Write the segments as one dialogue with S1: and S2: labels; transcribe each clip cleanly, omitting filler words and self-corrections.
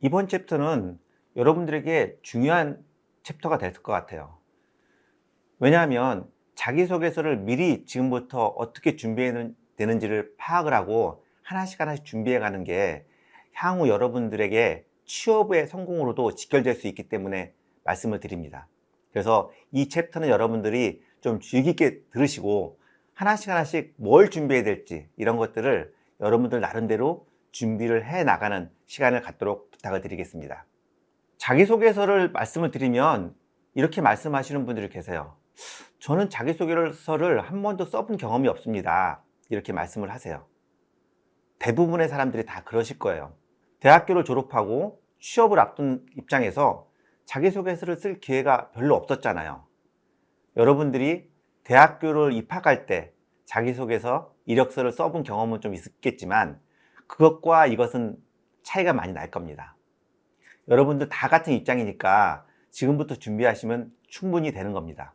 S1: 이번 챕터는 여러분들에게 중요한 챕터가 될 것 같아요. 왜냐하면 자기소개서를 미리 지금부터 어떻게 준비해야 되는지를 파악을 하고 하나씩 하나씩 준비해 가는 게 향후 여러분들에게 취업의 성공으로도 직결될 수 있기 때문에 말씀을 드립니다. 그래서 이 챕터는 여러분들이 좀 주의 깊게 들으시고 하나씩 하나씩 뭘 준비해야 될지 이런 것들을 여러분들 나름대로 준비를 해 나가는 시간을 갖도록 부탁을 드리겠습니다. 자기소개서를 말씀을 드리면 이렇게 말씀하시는 분들이 계세요. 저는 자기소개서를 한 번도 써본 경험이 없습니다. 이렇게 말씀을 하세요. 대부분의 사람들이 다 그러실 거예요. 대학교를 졸업하고 취업을 앞둔 입장에서 자기소개서를 쓸 기회가 별로 없었잖아요. 여러분들이 대학교를 입학할 때 자기소개서, 이력서를 써본 경험은 좀 있겠지만 그것과 이것은 차이가 많이 날 겁니다. 여러분들 다 같은 입장이니까 지금부터 준비하시면 충분히 되는 겁니다.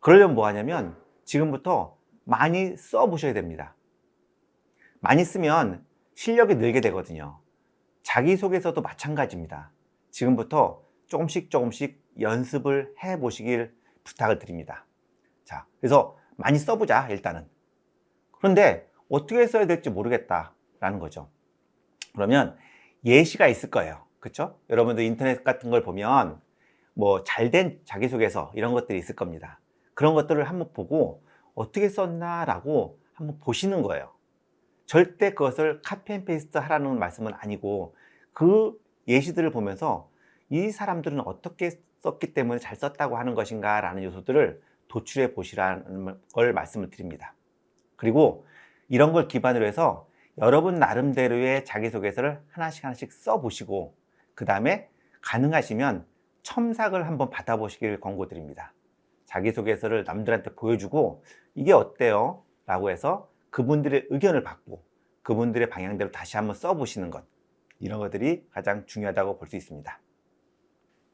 S1: 그러려면 뭐 하냐면 지금부터 많이 써보셔야 됩니다. 많이 쓰면 실력이 늘게 되거든요. 자기소개서도 마찬가지입니다. 지금부터 조금씩 연습을 해 보시길 부탁을 드립니다. 자, 그래서 많이 써보자 일단은. 그런데 어떻게 써야 될지 모르겠다라는 거죠. 그러면 예시가 있을 거예요. 그렇죠? 여러분들 인터넷 같은 걸 보면 뭐 잘된 자기소개서 이런 것들이 있을 겁니다. 그런 것들을 한번 보고 어떻게 썼나라고 한번 보시는 거예요. 절대 그것을 카피 앤 페이스트 하라는 말씀은 아니고 그 예시들을 보면서 이 사람들은 어떻게 썼기 때문에 잘 썼다고 하는 것인가 라는 요소들을 도출해 보시라는 걸 말씀을 드립니다. 그리고 이런 걸 기반으로 해서 여러분 나름대로의 자기소개서를 하나씩 써보시고 그 다음에 가능하시면 첨삭을 한번 받아보시길 권고드립니다. 자기소개서를 남들한테 보여주고 이게 어때요? 라고 해서 그분들의 의견을 받고 그분들의 방향대로 다시 한번 써보시는 것, 이런 것들이 가장 중요하다고 볼 수 있습니다.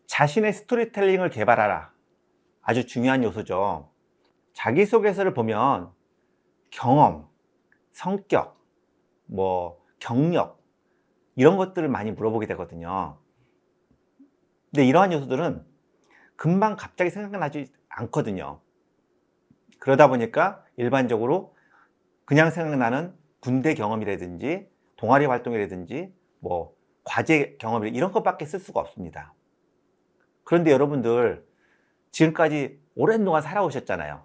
S1: 자신의 스토리텔링을 개발하라. 아주 중요한 요소죠. 자기소개서를 보면 경험, 성격, 경력 이런 것들을 많이 물어보게 되거든요. 근데 이러한 요소들은 금방 갑자기 생각나지 않거든요. 그러다 보니까 일반적으로 그냥 생각나는 군대 경험이라든지 동아리 활동이라든지 과제 경험 이런 것밖에 쓸 수가 없습니다. 그런데 여러분들 지금까지 오랜 동안 살아오셨잖아요.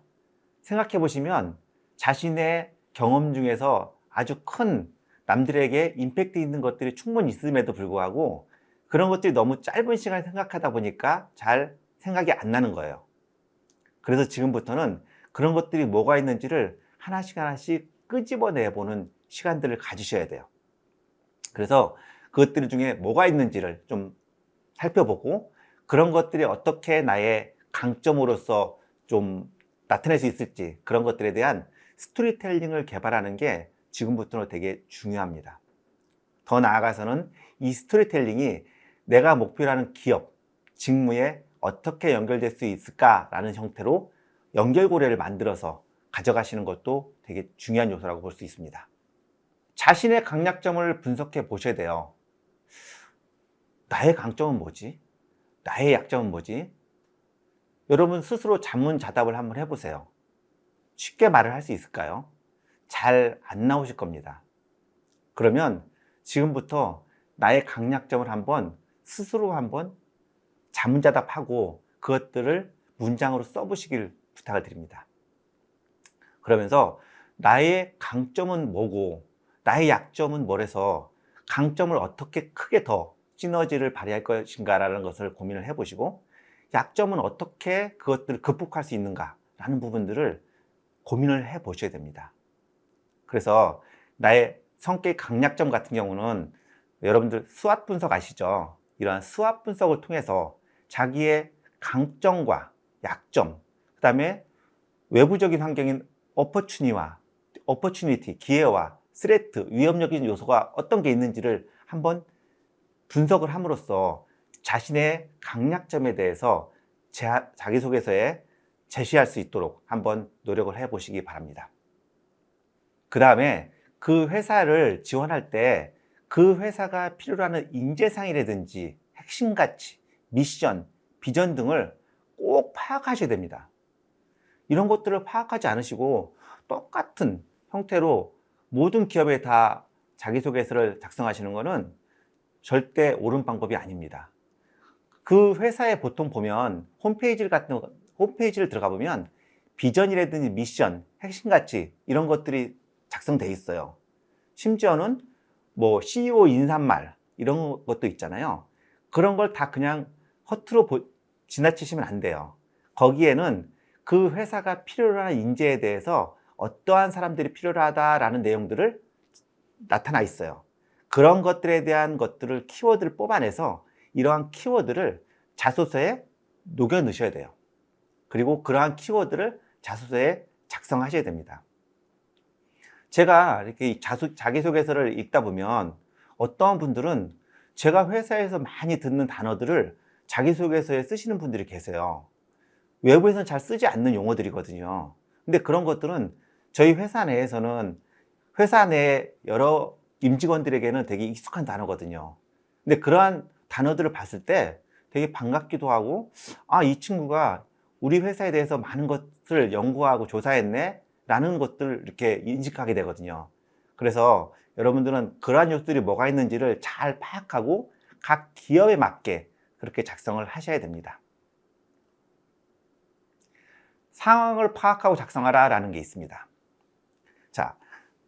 S1: 생각해 보시면 자신의 경험 중에서 아주 큰 남들에게 임팩트 있는 것들이 충분히 있음에도 불구하고 그런 것들이 너무 짧은 시간에 생각하다 보니까 잘 생각이 안 나는 거예요. 그래서 지금부터는 그런 것들이 뭐가 있는지를 하나씩 끄집어내 보는 시간들을 가지셔야 돼요. 그래서 그것들 중에 뭐가 있는지를 좀 살펴보고 그런 것들이 어떻게 나의 강점으로서 좀 나타낼 수 있을지 그런 것들에 대한 스토리텔링을 개발하는 게 지금부터는 되게 중요합니다. 더 나아가서는 이 스토리텔링이 내가 목표로 하는 기업, 직무에 어떻게 연결될 수 있을까라는 형태로 연결고리를 만들어서 가져가시는 것도 되게 중요한 요소라고 볼 수 있습니다. 자신의 강약점을 분석해 보셔야 돼요. 나의 강점은 뭐지? 나의 약점은 뭐지? 여러분 스스로 자문자답을 한번 해보세요. 쉽게 말을 할 수 있을까요? 잘 안 나오실 겁니다. 그러면 지금부터 나의 강약점을 스스로 한번 자문자답하고 그것들을 문장으로 써보시길 부탁을 드립니다. 그러면서 나의 강점은 뭐고 나의 약점은 뭐래서 강점을 어떻게 크게 더 시너지를 발휘할 것인가 라는 것을 고민을 해보시고 약점은 어떻게 그것들을 극복할 수 있는가 라는 부분들을 고민을 해 보셔야 됩니다. 그래서 나의 성격 강약점 같은 경우는 여러분들 스왓 분석 아시죠? 이러한 스왓 분석을 통해서 자기의 강점과 약점, 그 다음에 외부적인 환경인 어퍼추니티, 기회와 스레트, 위험적인 요소가 어떤 게 있는지를 한번 분석을 함으로써 자신의 강약점에 대해서 자기소개서에 제시할 수 있도록 한번 노력을 해 보시기 바랍니다. 그 다음에 그 회사를 지원할 때 그 회사가 필요로 하는 인재상이라든지 핵심 가치, 미션, 비전 등을 꼭 파악하셔야 됩니다. 이런 것들을 파악하지 않으시고 똑같은 형태로 모든 기업에 다 자기소개서를 작성하시는 것은 절대 옳은 방법이 아닙니다. 그 회사에 보통 보면 홈페이지를 들어가 보면 비전이라든지 미션, 핵심 가치 이런 것들이 작성돼 있어요. 심지어는 뭐 CEO 인사말 이런 것도 있잖아요. 그런 걸 다 그냥 허투루 지나치시면 안 돼요. 거기에는 그 회사가 필요로 하는 인재에 대해서 어떠한 사람들이 필요하다라는 내용들을 나타나 있어요. 그런 것들에 대한 것들을 키워드를 뽑아내서 이러한 키워드를 자소서에 녹여 넣으셔야 돼요. 그리고 그러한 키워드를 자소서에 작성하셔야 됩니다. 제가 이렇게 자기소개서를 읽다 보면 어떠한 분들은 제가 회사에서 많이 듣는 단어들을 자기소개서에 쓰시는 분들이 계세요. 외부에서는 잘 쓰지 않는 용어들이거든요. 근데 그런 것들은 저희 회사 내에서는 회사 내 여러 임직원들에게는 되게 익숙한 단어거든요. 근데 그러한 단어들을 봤을 때 되게 반갑기도 하고, 아, 이 친구가 우리 회사에 대해서 많은 것을 연구하고 조사했네 라는 것들을 이렇게 인식하게 되거든요. 그래서 여러분들은 그러한 요소들이 뭐가 있는지를 잘 파악하고 각 기업에 맞게 그렇게 작성을 하셔야 됩니다. 상황을 파악하고 작성하라 라는 게 있습니다. 자,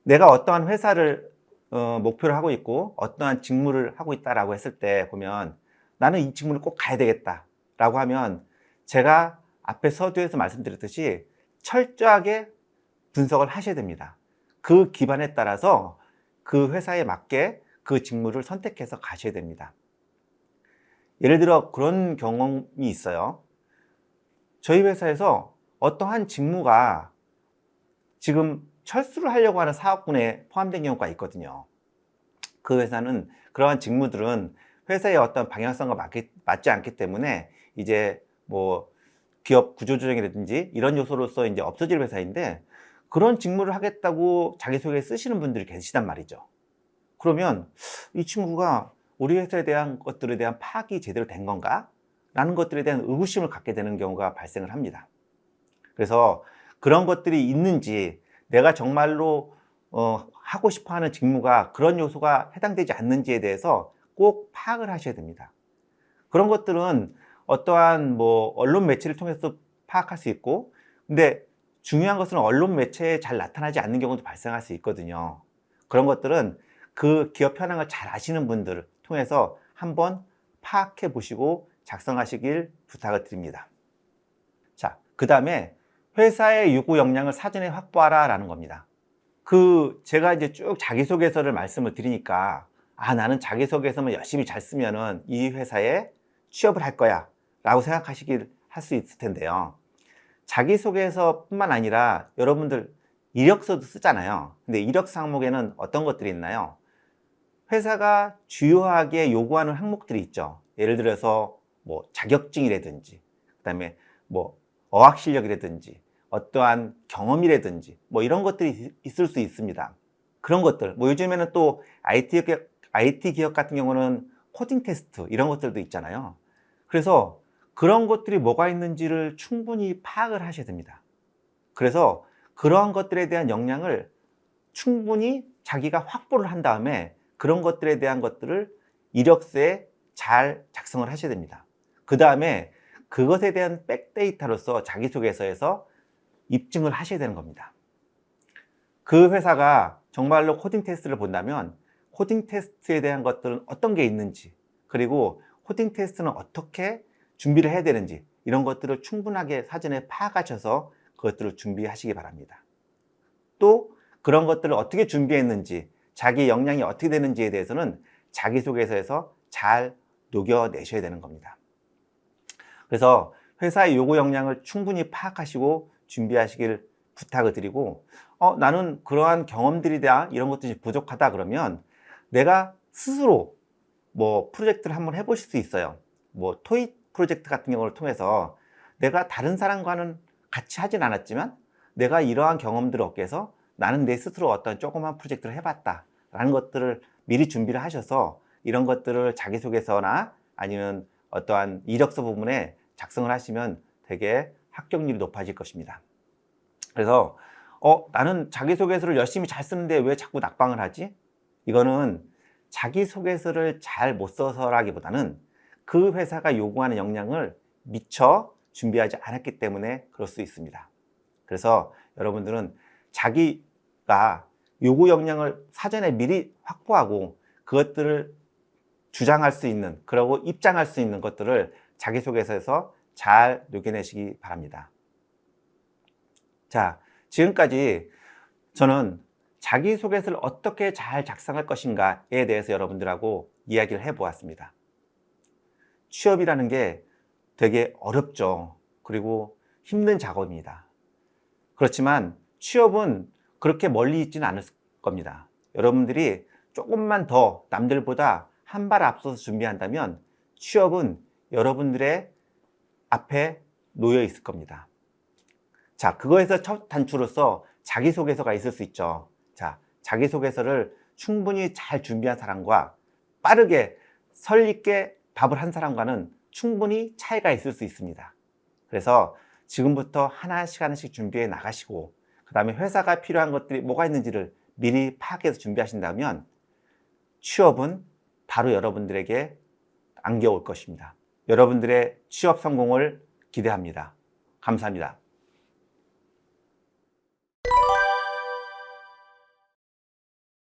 S1: 내가 어떠한 회사를 목표를 하고 있고 어떠한 직무를 하고 있다라고 했을 때 보면 나는 이 직무를 꼭 가야 되겠다 라고 하면 제가 앞에 서두에서 말씀드렸듯이 철저하게 분석을 하셔야 됩니다. 그 기반에 따라서 그 회사에 맞게 그 직무를 선택해서 가셔야 됩니다. 예를 들어 그런 경험이 있어요. 저희 회사에서 어떠한 직무가 지금 철수를 하려고 하는 사업군에 포함된 경우가 있거든요. 그 회사는 그러한 직무들은 회사의 어떤 방향성과 맞지 않기 때문에 이제 뭐 기업 구조조정이라든지 이런 요소로서 이제 없어질 회사인데 그런 직무를 하겠다고 자기소개에 쓰시는 분들이 계시단 말이죠. 그러면 이 친구가 우리 회사에 대한 것들에 대한 파악이 제대로 된 건가? 라는 것들에 대한 의구심을 갖게 되는 경우가 발생을 합니다. 그래서 그런 것들이 있는지 내가 정말로 하고 싶어 하는 직무가 그런 요소가 해당되지 않는지에 대해서 꼭 파악을 하셔야 됩니다. 그런 것들은 어떠한 뭐 언론 매체를 통해서 파악할 수 있고, 근데 중요한 것은 언론 매체에 잘 나타나지 않는 경우도 발생할 수 있거든요. 그런 것들은 그 기업 현황을 잘 아시는 분들을 통해서 한번 파악해 보시고 작성하시길 부탁을 드립니다. 자, 그 다음에 회사의 요구 역량을 사전에 확보하라 라는 겁니다. 제가 이제 쭉 자기소개서를 말씀을 드리니까, 아, 나는 자기소개서만 열심히 잘 쓰면은 이 회사에 취업을 할 거야 라고 생각하시길 할 수 있을 텐데요. 자기소개서뿐만 아니라 여러분들 이력서도 쓰잖아요. 근데 이력 항목에는 어떤 것들이 있나요? 회사가 주요하게 요구하는 항목들이 있죠. 예를 들어서 뭐 자격증이라든지, 그다음에 뭐 어학 실력이라든지, 어떠한 경험이라든지 뭐 이런 것들이 있을 수 있습니다. 그런 것들, 뭐 요즘에는 또 IT 기업 같은 경우는 코딩 테스트 이런 것들도 있잖아요. 그래서 그런 것들이 뭐가 있는지를 충분히 파악을 하셔야 됩니다. 그래서 그러한 것들에 대한 역량을 충분히 자기가 확보를 한 다음에 그런 것들에 대한 것들을 이력서에 잘 작성을 하셔야 됩니다. 그 다음에 그것에 대한 백데이터로서 자기소개서에서 입증을 하셔야 되는 겁니다. 그 회사가 정말로 코딩 테스트를 본다면 코딩 테스트에 대한 것들은 어떤 게 있는지, 그리고 코딩 테스트는 어떻게 준비를 해야 되는지 이런 것들을 충분하게 사전에 파악하셔서 그것들을 준비하시기 바랍니다. 또 그런 것들을 어떻게 준비했는지, 자기 역량이 어떻게 되는지에 대해서는 자기소개서에서 잘 녹여내셔야 되는 겁니다. 그래서 회사의 요구 역량을 충분히 파악하시고 준비하시길 부탁을 드리고, 나는 그러한 경험들이다 이런 것들이 부족하다 그러면 내가 스스로 뭐 프로젝트를 한번 해보실 수 있어요. 뭐 토익 프로젝트 같은 경우를 통해서 내가 다른 사람과는 같이 하진 않았지만 내가 이러한 경험들을 얻게 해서 나는 내 스스로 어떤 조그만 프로젝트를 해봤다 라는 것들을 미리 준비를 하셔서 이런 것들을 자기소개서나 아니면 어떠한 이력서 부분에 작성을 하시면 되게 합격률이 높아질 것입니다. 그래서 나는 자기소개서를 열심히 잘 쓰는데 왜 자꾸 낙방을 하지? 이거는 자기소개서를 잘 못 써서라기보다는 그 회사가 요구하는 역량을 미처 준비하지 않았기 때문에 그럴 수 있습니다. 그래서 여러분들은 자기가 요구 역량을 사전에 미리 확보하고 그것들을 주장할 수 있는, 그리고 입장할 수 있는 것들을 자기소개서에서 잘 녹여내시기 바랍니다. 자, 지금까지 저는 자기소개서를 어떻게 잘 작성할 것인가에 대해서 여러분들하고 이야기를 해보았습니다. 취업이라는 게 되게 어렵죠. 그리고 힘든 작업입니다. 그렇지만 취업은 그렇게 멀리 있지는 않을 겁니다. 여러분들이 조금만 더 남들보다 한 발 앞서서 준비한다면 취업은 여러분들의 앞에 놓여 있을 겁니다. 자, 그거에서 첫 단추로서 자기소개서가 있을 수 있죠. 자, 자기소개서를 충분히 잘 준비한 사람과 빠르게 설있게 답을 한 사람과는 충분히 차이가 있을 수 있습니다. 그래서 지금부터 하나씩 하나씩 준비해 나가시고 그 다음에 회사가 필요한 것들이 뭐가 있는지를 미리 파악해서 준비하신다면 취업은 바로 여러분들에게 안겨올 것입니다. 여러분들의 취업 성공을 기대합니다. 감사합니다.